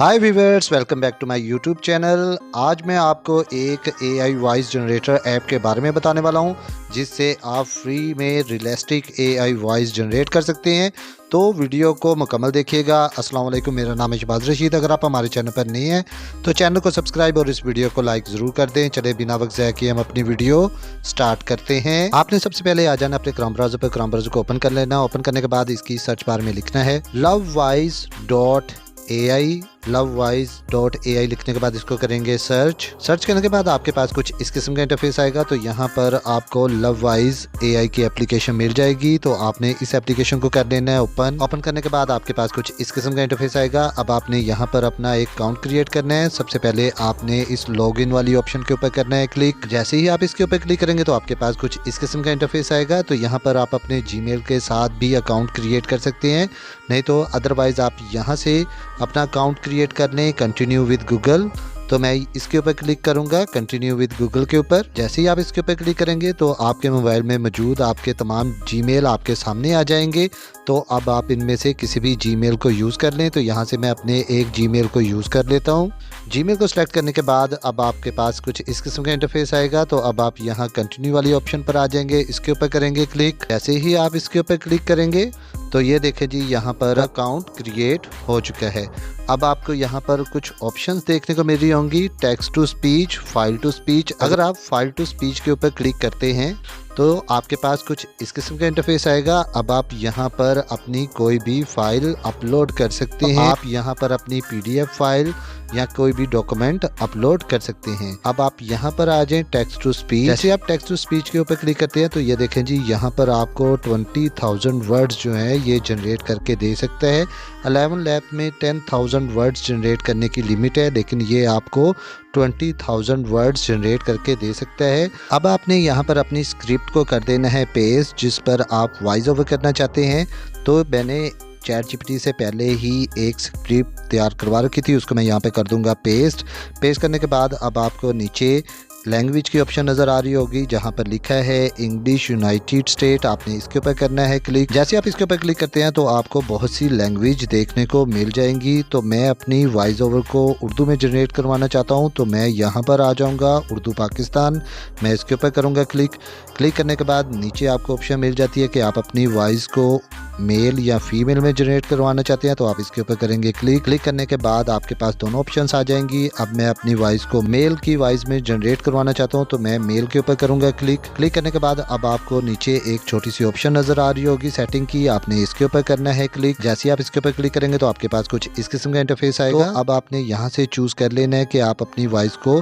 Hi viewers, welcome back to my YouTube channel. आज मैं आपको एक एआई वॉइस जनरेटर ऐप के बारे में बताने वाला हूं, जिससे आप फ्री में रियलिस्टिक एआई वॉइस जनरेट कर सकते हैं। तो वीडियो को मुकम्मल देखिएगा। अस्सलाम वालेकुम, मेरा नाम है शहबाज रशीद। अगर आप हमारे चैनल पर नए हैं तो चैनल को सब्सक्राइब और इस वीडियो को लाइक ज़रूर कर दें। चले बिना वक्त ज़ाया किए हम अपनी वीडियो स्टार्ट करते हैं। आपने सबसे पहले आ जाना अपने क्रोम ब्राउज़र पर। क्रोम ब्राउज़र को ओपन कर लेना। ओपन करने के बाद इसकी सर्च बार में लिखना है lovewise.ai। lovewise.ai लिखने के बाद इसको करेंगे सर्च करने के बाद आपके पास कुछ इस किस्म का इंटरफेस आएगा। तो यहाँ पर आपको lovewise AI की एप्लीकेशन मिल जाएगी। तो आपने इस एप्लीकेशन को कर लेना है ओपन करने के बाद आपके पास कुछ इस किस्म का इंटरफेस आएगा। अब आपने यहाँ पर अपना एक अकाउंट क्रिएट करना है। सबसे पहले आपने इस लॉगिन वाली ऑप्शन के ऊपर करना है क्लिक। जैसे ही आप इसके ऊपर क्लिक करेंगे तो आपके पास कुछ इस किस्म का इंटरफेस आएगा। तो यहाँ पर आप अपने जीमेल के साथ भी अकाउंट क्रिएट कर सकते हैं, नहीं तो अदरवाइज आप यहाँ से अपना अकाउंट क्रिएट कर लें कंटिन्यू विद गूगल। तो मैं इसके ऊपर क्लिक करूंगा कंटिन्यू विद गूगल के ऊपर। जैसे ही आप इसके ऊपर क्लिक करेंगे तो आपके मोबाइल में मौजूद आपके तमाम जीमेल आपके सामने आ जाएंगे। तो अब आप इनमें से किसी भी जीमेल को यूज़ कर लें। तो यहाँ से मैं अपने एक जीमेल को यूज़ कर लेता हूँ। जीमेल को सिलेक्ट करने के बाद अब आपके पास कुछ इस किस्म का इंटरफेस आएगा। तो अब आप यहाँ कंटिन्यू वाली ऑप्शन पर आ जाएंगे, इसके ऊपर करेंगे क्लिक। जैसे ही आप इसके ऊपर क्लिक करेंगे तो ये देखें जी, यहाँ पर अकाउंट क्रिएट हो चुका है। अब आपको यहाँ पर कुछ ऑप्शंस देखने को मिल रही होंगी, text to speech, file to speech. अगर आप फाइल टू स्पीच के ऊपर क्लिक करते हैं तो आपके पास कुछ इस किस्म का इंटरफेस आएगा। अब आप यहाँ पर अपनी कोई भी फाइल अपलोड कर सकते हैं। आप यहाँ पर अपनी PDF फाइल या कोई भी डॉक्यूमेंट अपलोड कर सकते हैं। अब आप यहाँ पर आ जाएं टेक्स्ट टू स्पीच। जैसे आप टेक्स्ट टू स्पीच के ऊपर क्लिक करते हैं तो ये देखें जी, यहाँ पर आपको 20,000 वर्ड्स जो है ये जनरेट करके दे सकता है। 11 लैब में 10,000 वर्ड्स जनरेट करने की लिमिट है, लेकिन ये आपको 20,000 वर्ड्स जनरेट करके दे सकता है। अब आपने यहाँ पर अपनी स्क्रिप्ट को कर देना है पेस्ट, जिस पर आप वॉइस ओवर करना चाहते हैं। तो मैंने ChatGPT से पहले ही एक स्क्रिप्ट तैयार करवा रखी थी, उसको मैं यहाँ पे कर दूंगा पेस्ट करने के बाद अब आपको नीचे लैंग्वेज की ऑप्शन नज़र आ रही होगी, जहाँ पर लिखा है इंग्लिश यूनाइटेड स्टेट। आपने इसके ऊपर करना है क्लिक। जैसे आप इसके ऊपर क्लिक करते हैं तो आपको बहुत सी लैंग्वेज देखने को मिल जाएंगी। तो मैं अपनी वॉइस ओवर को उर्दू में जनरेट करवाना चाहता हूँ, तो मैं यहाँ पर आ जाऊँगा उर्दू पाकिस्तान। मैं इसके ऊपर करूँगा क्लिक करने के बाद नीचे आपको ऑप्शन मिल जाती है कि आप अपनी वॉइस को मेल या फीमेल में जनरेट करवाना चाहते हैं। तो आप इसके ऊपर करेंगे क्लिक करने के बाद आपके पास दोनों ऑप्शंस आ जाएंगी। अब मैं अपनी वॉइस को मेल की वॉइस में जनरेट करवाना चाहता हूं, तो मैं मेल के ऊपर करूंगा क्लिक करने के बाद अब आपको नीचे एक छोटी सी ऑप्शन नजर आ रही होगी सेटिंग की। आपने इसके ऊपर करना है क्लिक। जैसे ही आप इसके ऊपर क्लिक करेंगे तो आपके पास कुछ इस किस्म का इंटरफेस आएगा। तो अब आपने यहाँ से चूज कर लेना है कि आप अपनी वॉइस को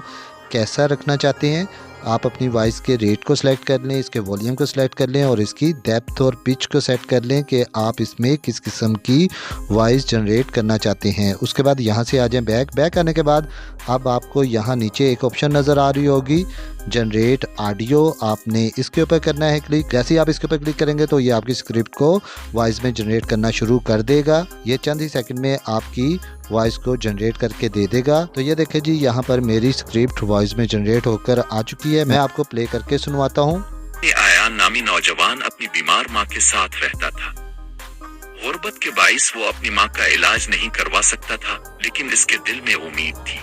कैसा रखना चाहते हैं। आप अपनी वॉइस के रेट को सिलेक्ट कर लें, इसके वॉल्यूम को सिलेक्ट कर लें और इसकी डेप्थ और पिच को सेट कर लें कि आप इसमें किस किस्म की वॉइस जनरेट करना चाहते हैं। उसके बाद यहाँ से आ जाएं बैक आने के बाद अब आपको यहाँ नीचे एक ऑप्शन नज़र आ रही होगी जनरेट ऑडियो। आपने इसके ऊपर करना है क्लिक। जैसे ही आप इसके ऊपर क्लिक करेंगे तो ये आपकी स्क्रिप्ट को वॉइस में जनरेट करना शुरू कर देगा। ये चंद ही सेकंड में आपकी वॉइस को जनरेट करके दे देगा। तो ये देखें जी, यहाँ पर मेरी स्क्रिप्ट वॉइस में जनरेट होकर आ चुकी है। मैं आपको प्ले करके सुनवाता हूँ। आया नामी नौजवान अपनी बीमार माँ के साथ रहता था। गुर्बत के बाइस वो अपनी माँ का इलाज नहीं करवा सकता था, लेकिन इसके दिल में उम्मीद थी।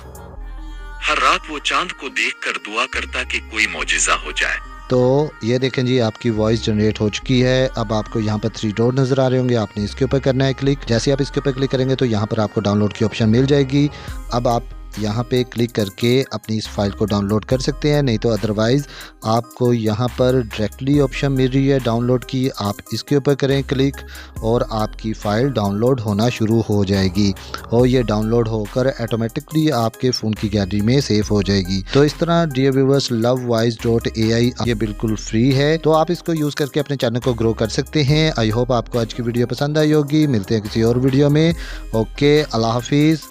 हर रात वो चांद को देखकर दुआ करता कि कोई मौजिज़ा हो जाए। तो ये देखें जी, आपकी वॉइस जनरेट हो चुकी है। अब आपको यहाँ पर 3 डॉट नज़र आ रहे होंगे, आपने इसके ऊपर करना है क्लिक। जैसे आप इसके ऊपर क्लिक करेंगे तो यहाँ पर आपको डाउनलोड की ऑप्शन मिल जाएगी। अब आप यहाँ पे क्लिक करके अपनी इस फाइल को डाउनलोड कर सकते हैं, नहीं तो अदरवाइज़ आपको यहाँ पर डायरेक्टली ऑप्शन मिल रही है डाउनलोड की। आप इसके ऊपर करें क्लिक और आपकी फ़ाइल डाउनलोड होना शुरू हो जाएगी और ये डाउनलोड होकर ऑटोमेटिकली आपके फ़ोन की गैलरी में सेव हो जाएगी। तो इस तरह डियर व्यूअर्स, lovewise.ai ये बिल्कुल फ्री है। तो आप इसको यूज़ करके अपने चैनल को ग्रो कर सकते हैं। आई होप आपको आज की वीडियो पसंद आई होगी। मिलते हैं किसी और वीडियो में। ओके, अल्लाह हाफिज़।